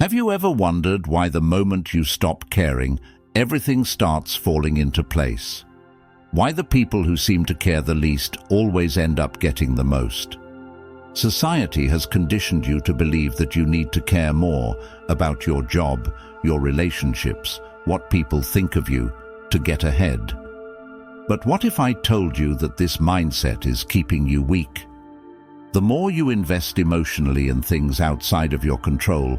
Have you ever wondered why the moment you stop caring, everything starts falling into place? Why the people who seem to care the least always end up getting the most? Society has conditioned you to believe that you need to care more about your job, your relationships, what people think of you, to get ahead. But what if I told you that this mindset is keeping you weak? The more you invest emotionally in things outside of your control,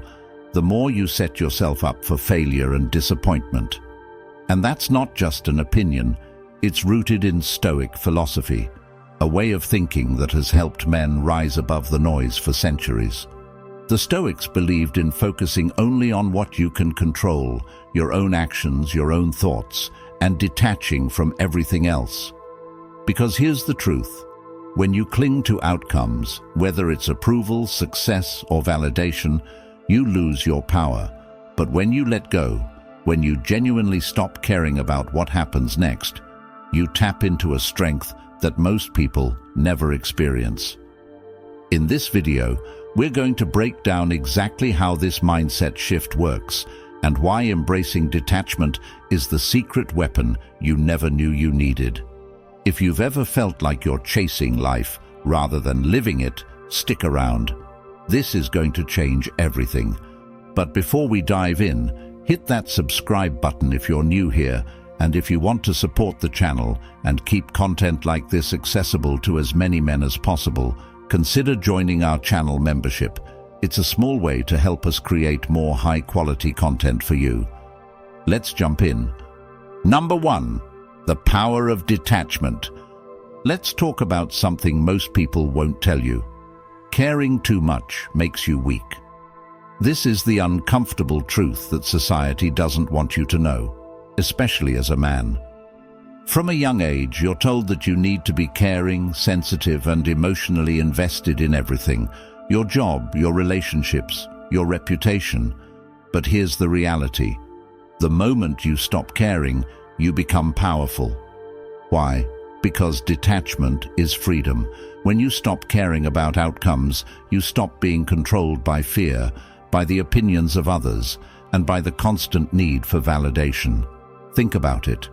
the more you set yourself up for failure and disappointment. And that's not just an opinion, it's rooted in Stoic philosophy, a way of thinking that has helped men rise above the noise for centuries. The Stoics believed in focusing only on what you can control, your own actions, your own thoughts, and detaching from everything else. Because here's the truth: when you cling to outcomes, whether it's approval, success, or validation, you lose your power. But when you let go, when you genuinely stop caring about what happens next, you tap into a strength that most people never experience. In this video, we're going to break down exactly how this mindset shift works and why embracing detachment is the secret weapon you never knew you needed. If you've ever felt like you're chasing life rather than living it, stick around. This is going to change everything. But before we dive in, hit that subscribe button if you're new here, and if you want to support the channel and keep content like this accessible to as many men as possible, consider joining our channel membership. It's a small way to help us create more high-quality content for you. Let's jump in. Number 1. The power of detachment. Let's talk about something most people won't tell you. Caring too much makes you weak. This is the uncomfortable truth that society doesn't want you to know, especially as a man. From a young age, you're told that you need to be caring, sensitive, and emotionally invested in everything: your job, your relationships, your reputation. But here's the reality: the moment you stop caring, you become powerful. Why? Because detachment is freedom. When you stop caring about outcomes, you stop being controlled by fear, by the opinions of others, and by the constant need for validation. Think about it.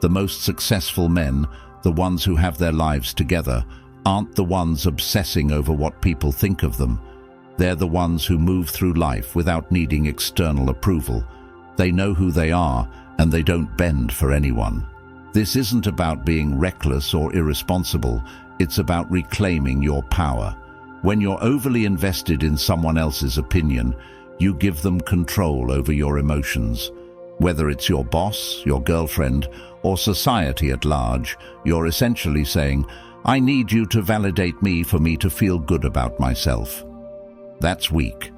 The most successful men, the ones who have their lives together, aren't the ones obsessing over what people think of them. They're the ones who move through life without needing external approval. They know who they are, and they don't bend for anyone. This isn't about being reckless or irresponsible. It's about reclaiming your power. When you're overly invested in someone else's opinion, you give them control over your emotions. Whether it's your boss, your girlfriend, or society at large, you're essentially saying, "I need you to validate me for me to feel good about myself." That's weak.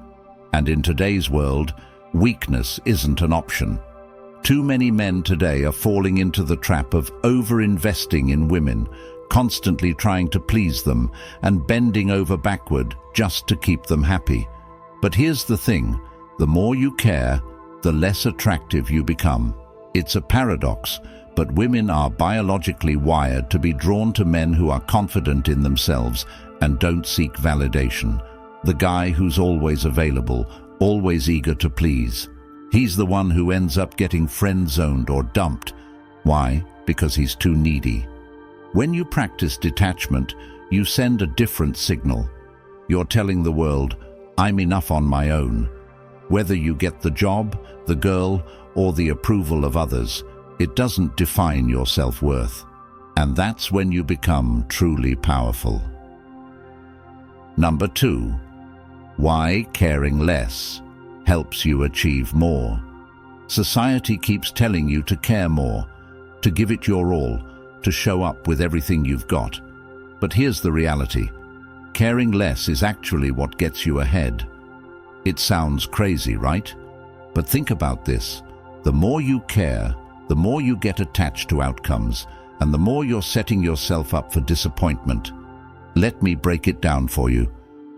And in today's world, weakness isn't an option. Too many men today are falling into the trap of over-investing in women, constantly trying to please them and bending over backward just to keep them happy. But here's the thing: the more you care, the less attractive you become. It's a paradox, but women are biologically wired to be drawn to men who are confident in themselves and don't seek validation. The guy who's always available, always eager to please. He's the one who ends up getting friend-zoned or dumped. Why? Because he's too needy. When you practice detachment, you send a different signal. You're telling the world, "I'm enough on my own." Whether you get the job, the girl, or the approval of others, it doesn't define your self-worth. And that's when you become truly powerful. Number 2. Why caring less helps you achieve more. Society keeps telling you to care more, to give it your all, to show up with everything you've got. But here's the reality: caring less is actually what gets you ahead. It sounds crazy, right? But think about this. The more you care, the more you get attached to outcomes, and the more you're setting yourself up for disappointment. Let me break it down for you.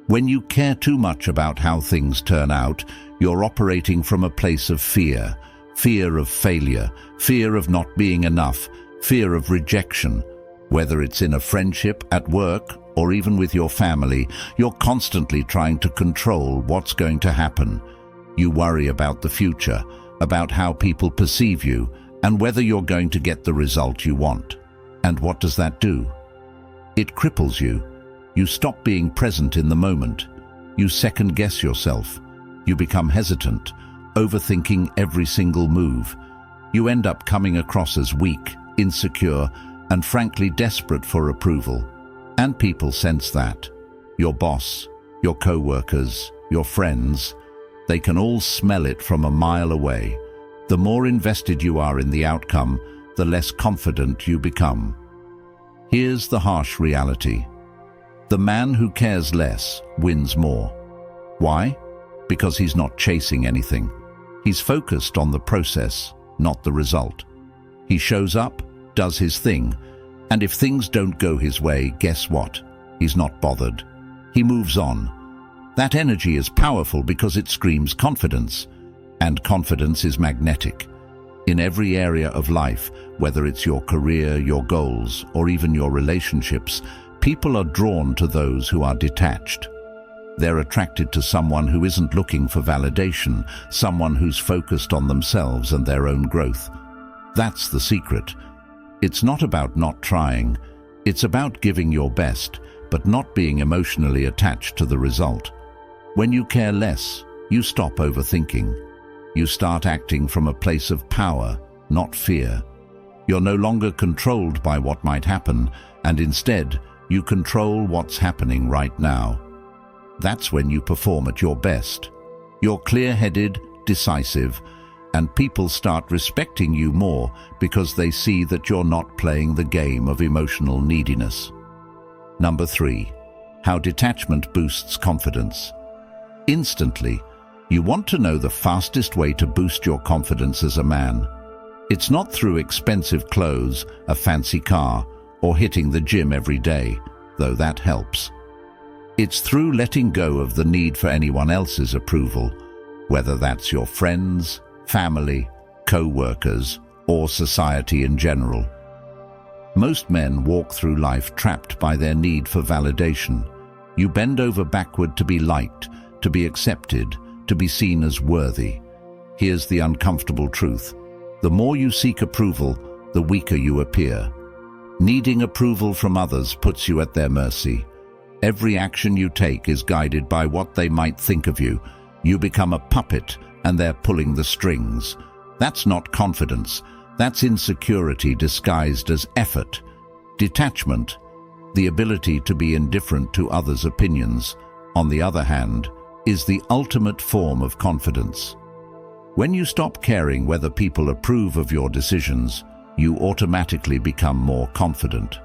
When you care too much about how things turn out, you're operating from a place of fear. Fear of failure, fear of not being enough, fear of rejection. Whether it's in a friendship, at work, or even with your family, you're constantly trying to control what's going to happen. You worry about the future, about how people perceive you, and whether you're going to get the result you want. And what does that do? It cripples you. You stop being present in the moment. You second-guess yourself. You become hesitant, overthinking every single move. You end up coming across as weak, insecure, and frankly desperate for approval. And people sense that. Your boss, your co-workers, your friends, they can all smell it from a mile away. The more invested you are in the outcome, the less confident you become. Here's the harsh reality. The man who cares less wins more. Why? Because he's not chasing anything. He's focused on the process, not the result. He shows up, does his thing, and if things don't go his way, guess what? He's not bothered. He moves on. That energy is powerful because it screams confidence, and confidence is magnetic. In every area of life, whether it's your career, your goals, or even your relationships, people are drawn to those who are detached. They're attracted to someone who isn't looking for validation, someone who's focused on themselves and their own growth. That's the secret. It's not about not trying. It's about giving your best, but not being emotionally attached to the result. When you care less, you stop overthinking. You start acting from a place of power, not fear. You're no longer controlled by what might happen, and instead, you control what's happening right now. That's when you perform at your best. You're clear-headed, decisive, and people start respecting you more because they see that you're not playing the game of emotional neediness. Number 3, how detachment boosts confidence. Instantly, you want to know the fastest way to boost your confidence as a man. It's not through expensive clothes, a fancy car, or hitting the gym every day, though that helps. It's through letting go of the need for anyone else's approval, whether that's your friends, family, co-workers, or society in general. Most men walk through life trapped by their need for validation. You bend over backward to be liked, to be accepted, to be seen as worthy. Here's the uncomfortable truth. The more you seek approval, the weaker you appear. Needing approval from others puts you at their mercy. Every action you take is guided by what they might think of you. You become a puppet, and they're pulling the strings. That's not confidence. That's insecurity disguised as effort. Detachment, the ability to be indifferent to others' opinions, on the other hand, is the ultimate form of confidence. When you stop caring whether people approve of your decisions, you automatically become more confident.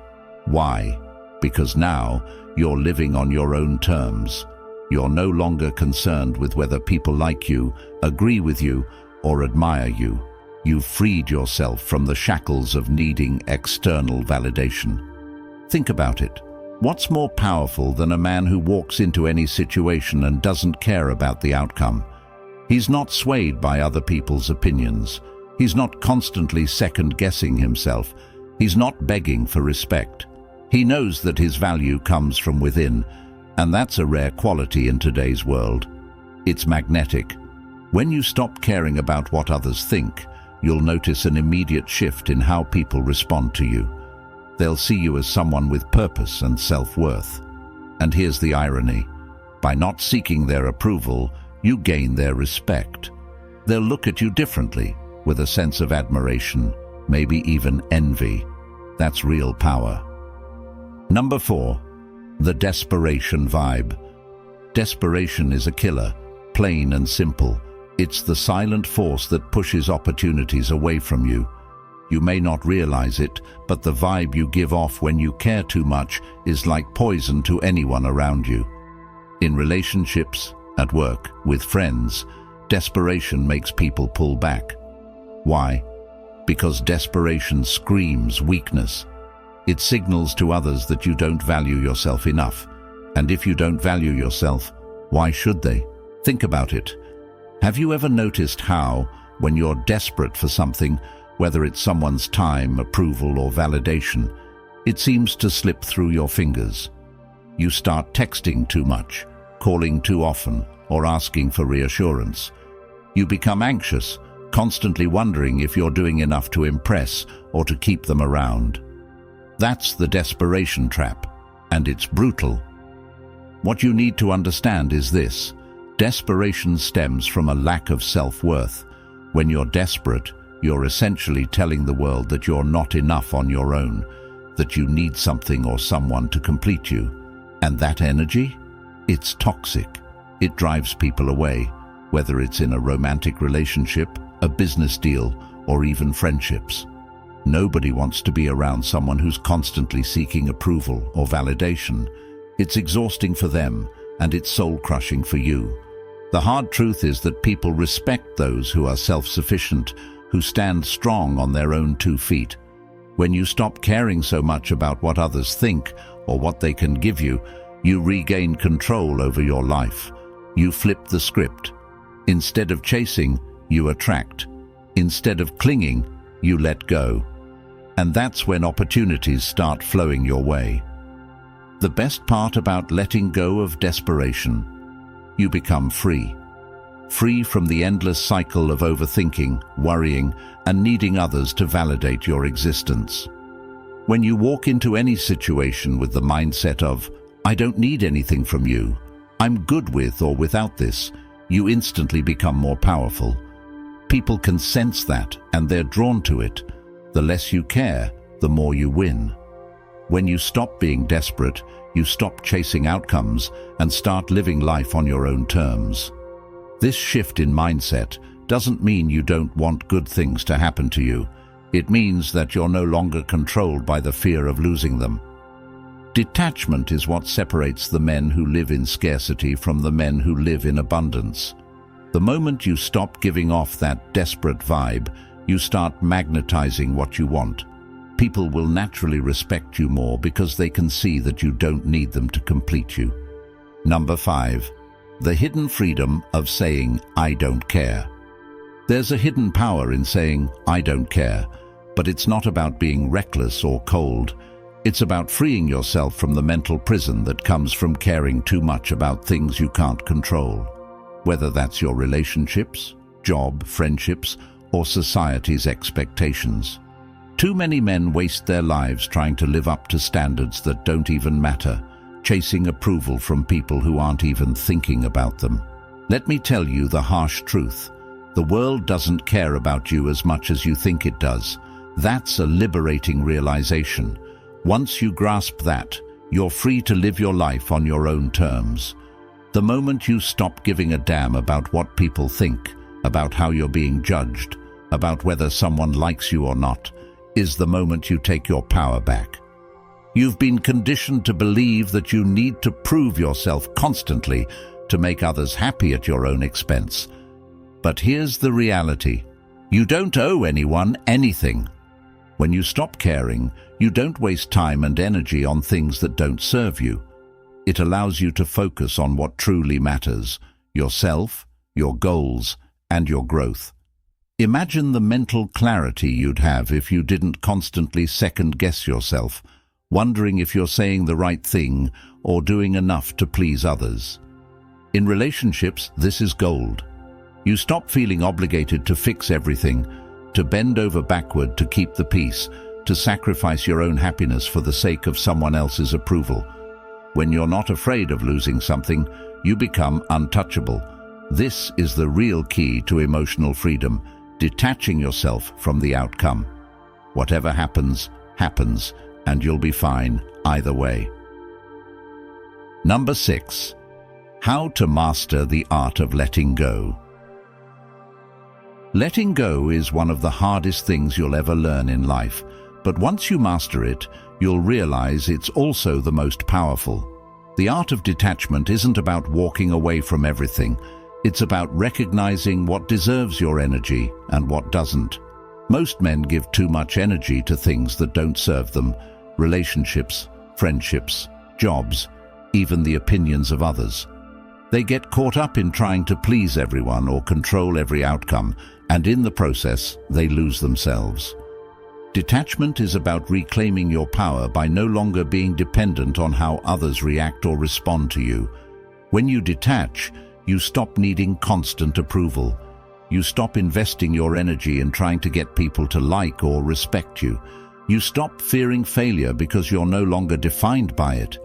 Why? Because now you're living on your own terms. You're no longer concerned with whether people like you, agree with you, or admire you. You've freed yourself from the shackles of needing external validation. Think about it. What's more powerful than a man who walks into any situation and doesn't care about the outcome? He's not swayed by other people's opinions. He's not constantly second-guessing himself. He's not begging for respect. He knows that his value comes from within, and that's a rare quality in today's world. It's magnetic. When you stop caring about what others think, you'll notice an immediate shift in how people respond to you. They'll see you as someone with purpose and self-worth. And here's the irony. By not seeking their approval, you gain their respect. They'll look at you differently, with a sense of admiration, maybe even envy. That's real power. Number 4, the desperation vibe. Desperation is a killer, plain and simple. It's the silent force that pushes opportunities away from you. You may not realize it, but the vibe you give off when you care too much is like poison to anyone around you. In relationships, at work, with friends, desperation makes people pull back. Why? Because desperation screams weakness. It signals to others that you don't value yourself enough. And if you don't value yourself, why should they? Think about it. Have you ever noticed how, when you're desperate for something, whether it's someone's time, approval, or validation, it seems to slip through your fingers? You start texting too much, calling too often, or asking for reassurance. You become anxious, constantly wondering if you're doing enough to impress or to keep them around. That's the desperation trap, and it's brutal. What you need to understand is this: desperation stems from a lack of self-worth. When you're desperate, you're essentially telling the world that you're not enough on your own, that you need something or someone to complete you. And that energy? It's toxic. It drives people away, whether it's in a romantic relationship, a business deal, or even friendships. Nobody wants to be around someone who's constantly seeking approval or validation. It's exhausting for them, and it's soul-crushing for you. The hard truth is that people respect those who are self-sufficient, who stand strong on their own 2 feet. When you stop caring so much about what others think or what they can give you, you regain control over your life. You flip the script. Instead of chasing, you attract. Instead of clinging, you let go. And that's when opportunities start flowing your way. The best part about letting go of desperation: you become free. Free from the endless cycle of overthinking, worrying, and needing others to validate your existence. When you walk into any situation with the mindset of, "I don't need anything from you, I'm good with or without this," you instantly become more powerful. People can sense that, and they're drawn to it. The less you care, the more you win. When you stop being desperate, you stop chasing outcomes and start living life on your own terms. This shift in mindset doesn't mean you don't want good things to happen to you. It means that you're no longer controlled by the fear of losing them. Detachment is what separates the men who live in scarcity from the men who live in abundance. The moment you stop giving off that desperate vibe, you start magnetizing what you want. People will naturally respect you more because they can see that you don't need them to complete you. Number 5. The hidden freedom of saying, "I don't care." There's a hidden power in saying, "I don't care," but it's not about being reckless or cold. It's about freeing yourself from the mental prison that comes from caring too much about things you can't control. Whether that's your relationships, job, friendships, or society's expectations. Too many men waste their lives trying to live up to standards that don't even matter, chasing approval from people who aren't even thinking about them. Let me tell you the harsh truth. The world doesn't care about you as much as you think it does. That's a liberating realization. Once you grasp that, you're free to live your life on your own terms. The moment you stop giving a damn about what people think, about how you're being judged, about whether someone likes you or not, is the moment you take your power back. You've been conditioned to believe that you need to prove yourself constantly to make others happy at your own expense. But here's the reality. You don't owe anyone anything. When you stop caring, you don't waste time and energy on things that don't serve you. It allows you to focus on what truly matters: yourself, your goals, and your growth. Imagine the mental clarity you'd have if you didn't constantly second-guess yourself, wondering if you're saying the right thing or doing enough to please others. In relationships, this is gold. You stop feeling obligated to fix everything, to bend over backward to keep the peace, to sacrifice your own happiness for the sake of someone else's approval. When you're not afraid of losing something, you become untouchable. This is the real key to emotional freedom, detaching yourself from the outcome. Whatever happens, happens, and you'll be fine either way. Number 6. How to master the art of letting go. Letting go is one of the hardest things you'll ever learn in life, but once you master it, you'll realize it's also the most powerful. The art of detachment isn't about walking away from everything. It's about recognizing what deserves your energy and what doesn't. Most men give too much energy to things that don't serve them: relationships, friendships, jobs, even the opinions of others. They get caught up in trying to please everyone or control every outcome, and in the process, they lose themselves. Detachment is about reclaiming your power by no longer being dependent on how others react or respond to you. When you detach, you stop needing constant approval. You stop investing your energy in trying to get people to like or respect you. You stop fearing failure because you're no longer defined by it.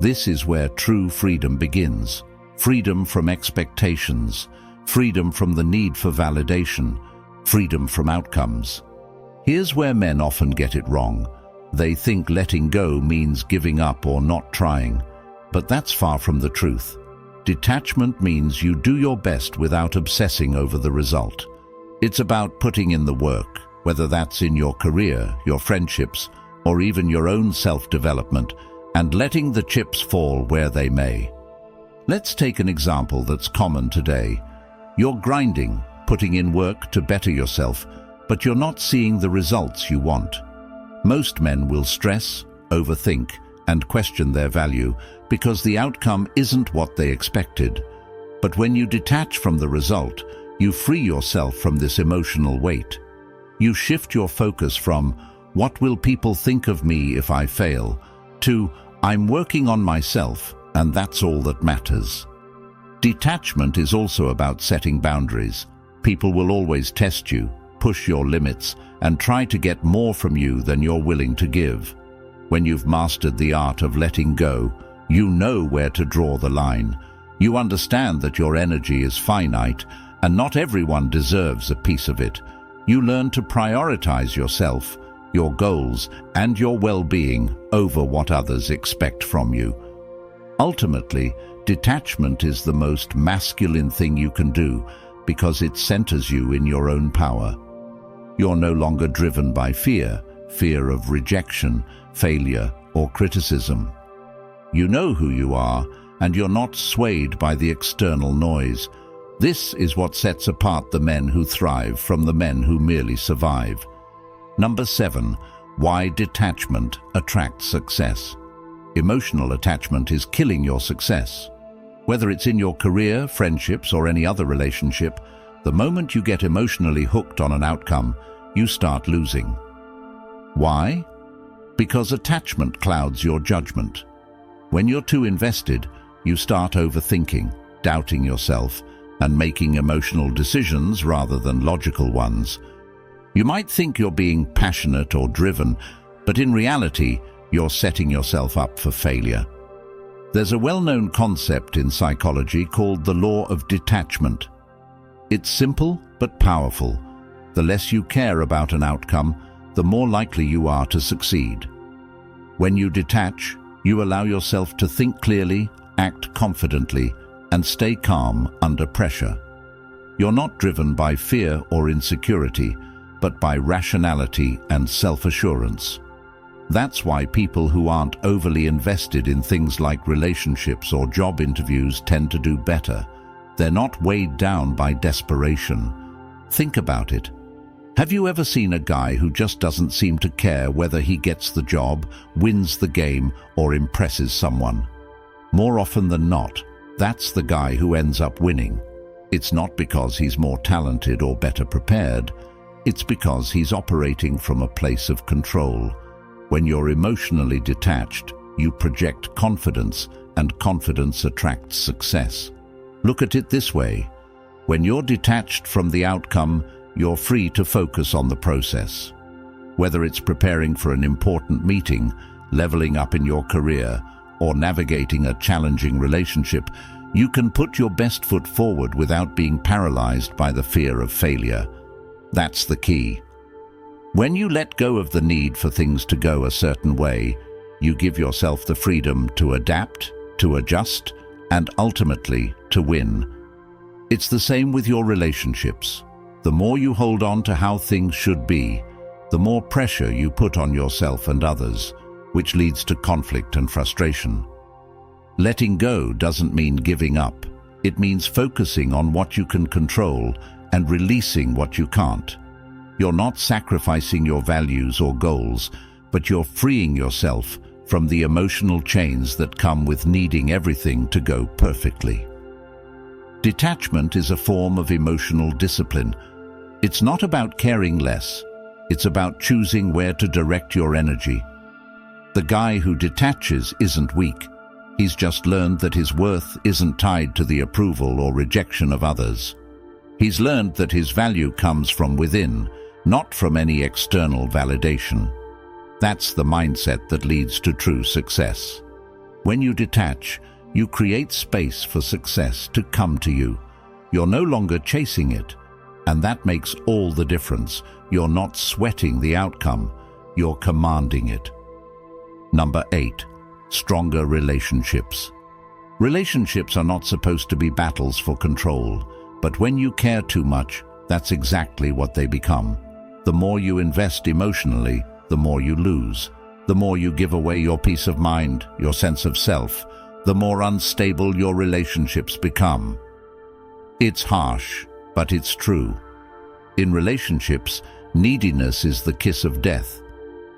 This is where true freedom begins. Freedom from expectations, freedom from the need for validation, freedom from outcomes. Here's where men often get it wrong. They think letting go means giving up or not trying, but that's far from the truth. Detachment means you do your best without obsessing over the result. It's about putting in the work, whether that's in your career, your friendships, or even your own self-development, and letting the chips fall where they may. Let's take an example that's common today. You're grinding, putting in work to better yourself, but you're not seeing the results you want. Most men will stress, overthink, and question their value because the outcome isn't what they expected. But when you detach from the result, you free yourself from this emotional weight. You shift your focus from, "What will people think of me if I fail?" to, "I'm working on myself, and that's all that matters." Detachment is also about setting boundaries. People will always test you, push your limits, and try to get more from you than you're willing to give. When you've mastered the art of letting go, you know where to draw the line. You understand that your energy is finite, and not everyone deserves a piece of it. You learn to prioritize yourself, your goals, and your well-being over what others expect from you. Ultimately, detachment is the most masculine thing you can do because it centers you in your own power. You're no longer driven by fear of rejection, failure, or criticism. You know who you are, and you're not swayed by the external noise. This is what sets apart the men who thrive from the men who merely survive. Number 7, why detachment attracts success. Emotional attachment is killing your success. Whether it's in your career, friendships, or any other relationship, the moment you get emotionally hooked on an outcome, you start losing. Why? Because attachment clouds your judgment. When you're too invested, you start overthinking, doubting yourself, and making emotional decisions rather than logical ones. You might think you're being passionate or driven, but in reality, you're setting yourself up for failure. There's a well-known concept in psychology called the law of detachment. It's simple but powerful. The less you care about an outcome, the more likely you are to succeed. When you detach, you allow yourself to think clearly, act confidently, and stay calm under pressure. You're not driven by fear or insecurity, but by rationality and self-assurance. That's why people who aren't overly invested in things like relationships or job interviews tend to do better. They're not weighed down by desperation. Think about it. Have you ever seen a guy who just doesn't seem to care whether he gets the job, wins the game, or impresses someone? More often than not, that's the guy who ends up winning. It's not because he's more talented or better prepared. It's because he's operating from a place of control. When you're emotionally detached, you project confidence, and confidence attracts success. Look at it this way. When you're detached from the outcome, you're free to focus on the process. Whether it's preparing for an important meeting, leveling up in your career, or navigating a challenging relationship, you can put your best foot forward without being paralyzed by the fear of failure. That's the key. When you let go of the need for things to go a certain way, you give yourself the freedom to adapt, to adjust, and ultimately to win. It's the same with your relationships. The more you hold on to how things should be, the more pressure you put on yourself and others, which leads to conflict and frustration. Letting go doesn't mean giving up. It means focusing on what you can control and releasing what you can't. You're not sacrificing your values or goals, but you're freeing yourself from the emotional chains that come with needing everything to go perfectly. Detachment is a form of emotional discipline. It's not about caring less. It's about choosing where to direct your energy. The guy who detaches isn't weak. He's just learned that his worth isn't tied to the approval or rejection of others. He's learned that his value comes from within, not from any external validation. That's the mindset that leads to true success. When you detach, you create space for success to come to you. You're no longer chasing it, and that makes all the difference. You're not sweating the outcome, you're commanding it. Number 8. Stronger relationships. Relationships are not supposed to be battles for control, but when you care too much, that's exactly what they become. The more you invest emotionally, the more you lose. The more you give away your peace of mind, your sense of self, the more unstable your relationships become. It's harsh, but it's true. In relationships, neediness is the kiss of death.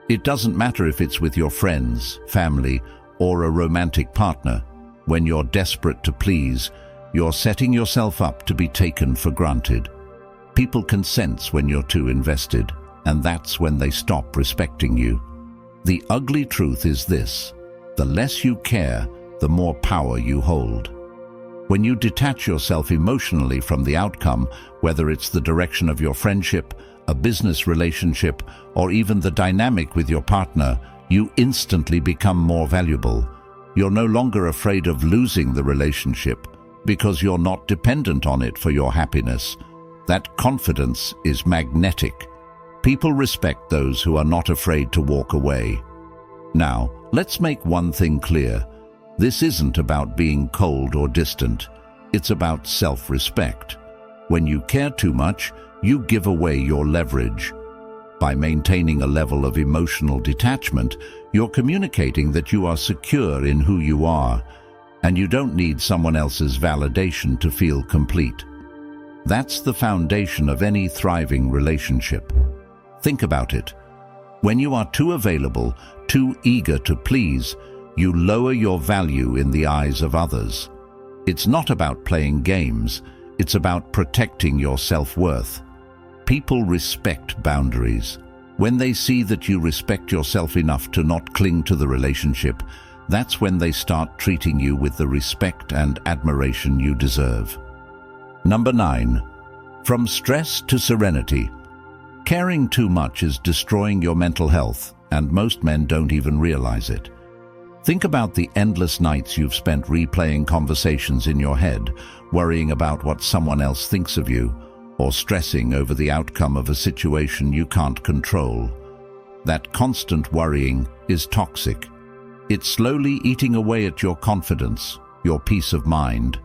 It doesn't matter if it's with your friends, family, or a romantic partner. When you're desperate to please, you're setting yourself up to be taken for granted. People can sense when you're too invested, and that's when they stop respecting you. The ugly truth is this: the less you care, the more power you hold. When you detach yourself emotionally from the outcome, whether it's the direction of your friendship, a business relationship, or even the dynamic with your partner, you instantly become more valuable. You're no longer afraid of losing the relationship because you're not dependent on it for your happiness. That confidence is magnetic. People respect those who are not afraid to walk away. Now, let's make one thing clear. This isn't about being cold or distant. It's about self-respect. When you care too much, you give away your leverage. By maintaining a level of emotional detachment, you're communicating that you are secure in who you are, and you don't need someone else's validation to feel complete. That's the foundation of any thriving relationship. Think about it. When you are too available, too eager to please, you lower your value in the eyes of others. It's not about playing games, it's about protecting your self-worth. People respect boundaries. When they see that you respect yourself enough to not cling to the relationship, that's when they start treating you with the respect and admiration you deserve. Number 9. From stress to serenity. Caring too much is destroying your mental health, and most men don't even realize it. Think about the endless nights you've spent replaying conversations in your head, worrying about what someone else thinks of you, or stressing over the outcome of a situation you can't control. That constant worrying is toxic. It's slowly eating away at your confidence, your peace of mind,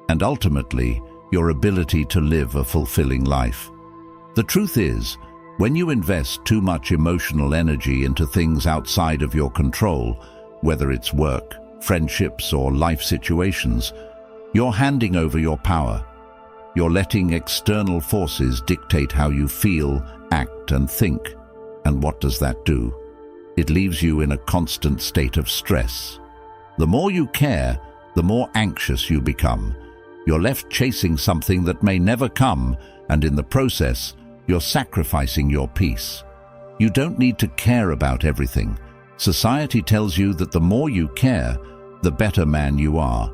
and ultimately, your ability to live a fulfilling life. The truth is, when you invest too much emotional energy into things outside of your control, whether it's work, friendships, or life situations, you're handing over your power. You're letting external forces dictate how you feel, act, and think. And what does that do? It leaves you in a constant state of stress. The more you care, the more anxious you become. You're left chasing something that may never come, and in the process, you're sacrificing your peace. You don't need to care about everything. Society tells you that the more you care, the better man you are.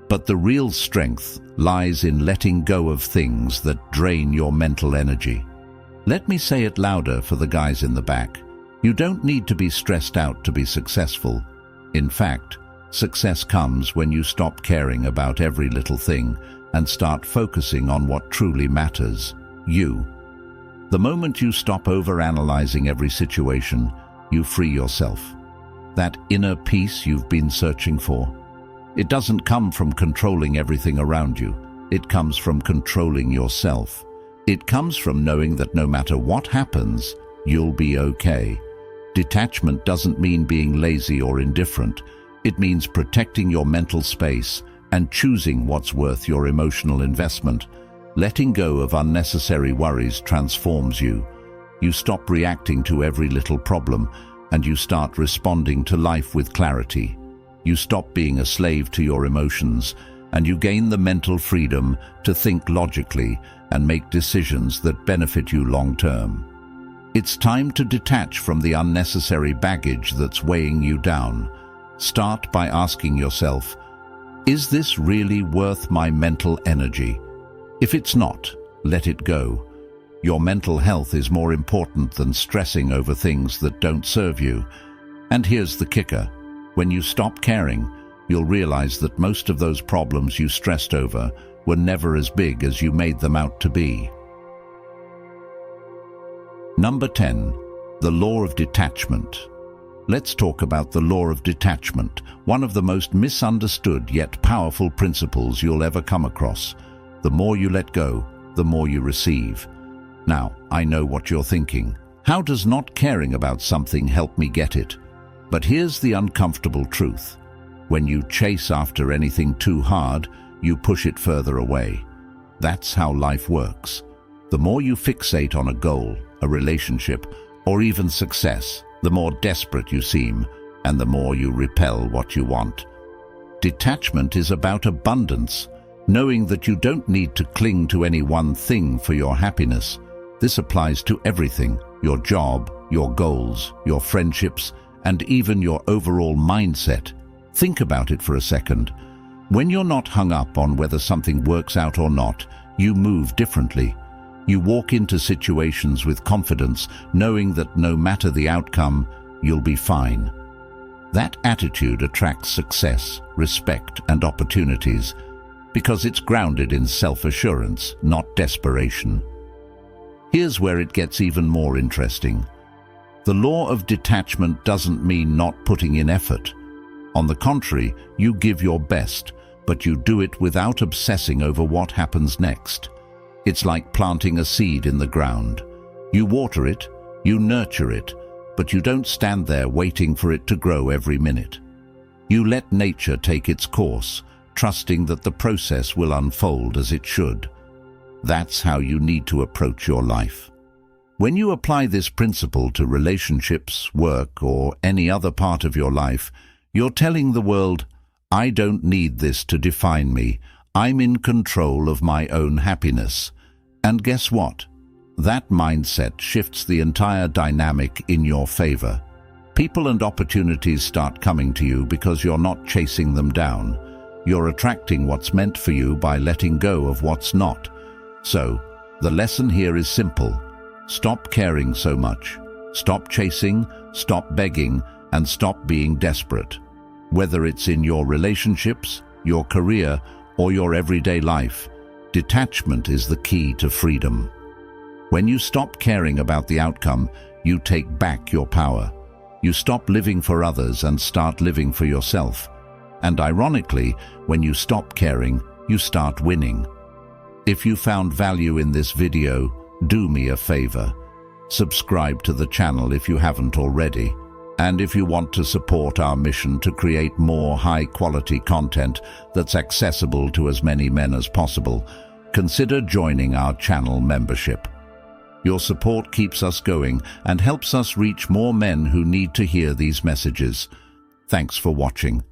But the real strength lies in letting go of things that drain your mental energy. Let me say it louder for the guys in the back. You don't need to be stressed out to be successful. In fact, success comes when you stop caring about every little thing and start focusing on what truly matters, you. The moment you stop overanalyzing every situation, you free yourself. That inner peace you've been searching for. It doesn't come from controlling everything around you. It comes from controlling yourself. It comes from knowing that no matter what happens, you'll be okay. Detachment doesn't mean being lazy or indifferent. It means protecting your mental space and choosing what's worth your emotional investment. Letting go of unnecessary worries transforms you. You stop reacting to every little problem, and you start responding to life with clarity. You stop being a slave to your emotions, and you gain the mental freedom to think logically and make decisions that benefit you long-term. It's time to detach from the unnecessary baggage that's weighing you down. Start by asking yourself, is this really worth my mental energy? If it's not, Let it go. Your mental health is more important than stressing over things that don't serve you. And here's the kicker. When you stop caring, you'll realize that most of those problems you stressed over were never as big as you made them out to be. Number 10. The law of detachment. Let's talk about the law of detachment, one of the most misunderstood yet powerful principles you'll ever come across. The more you let go, the more you receive. Now, I know what you're thinking. How does not caring about something help me get it? But here's the uncomfortable truth. When you chase after anything too hard, you push it further away. That's how life works. The more you fixate on a goal, a relationship, or even success, the more desperate you seem, and the more you repel what you want. Detachment is about abundance, knowing that you don't need to cling to any one thing for your happiness. This applies to everything: your job, your goals, your friendships, and even your overall mindset. Think about it for a second. When you're not hung up on whether something works out or not, you move differently. You walk into situations with confidence, knowing that no matter the outcome, you'll be fine. That attitude attracts success, respect, and opportunities, because it's grounded in self-assurance, not desperation. Here's where it gets even more interesting. The law of detachment doesn't mean not putting in effort. On the contrary, you give your best, but you do it without obsessing over what happens next. It's like planting a seed in the ground. You water it, you nurture it, but you don't stand there waiting for it to grow every minute. You let nature take its course, trusting that the process will unfold as it should. That's how you need to approach your life. When you apply this principle to relationships, work, or any other part of your life, you're telling the world, I don't need this to define me. I'm in control of my own happiness. And guess what? That mindset shifts the entire dynamic in your favor. People and opportunities start coming to you because you're not chasing them down. You're attracting what's meant for you by letting go of what's not. So, the lesson here is simple. Stop caring so much. Stop chasing, stop begging, and stop being desperate. Whether it's in your relationships, your career, or your everyday life, detachment is the key to freedom. When you stop caring about the outcome, you take back your power. You stop living for others and start living for yourself. And ironically, when you stop caring, you start winning. If you found value in this video, do me a favor. Subscribe to the channel if you haven't already. And if you want to support our mission to create more high-quality content that's accessible to as many men as possible, consider joining our channel membership. Your support keeps us going and helps us reach more men who need to hear these messages. Thanks for watching.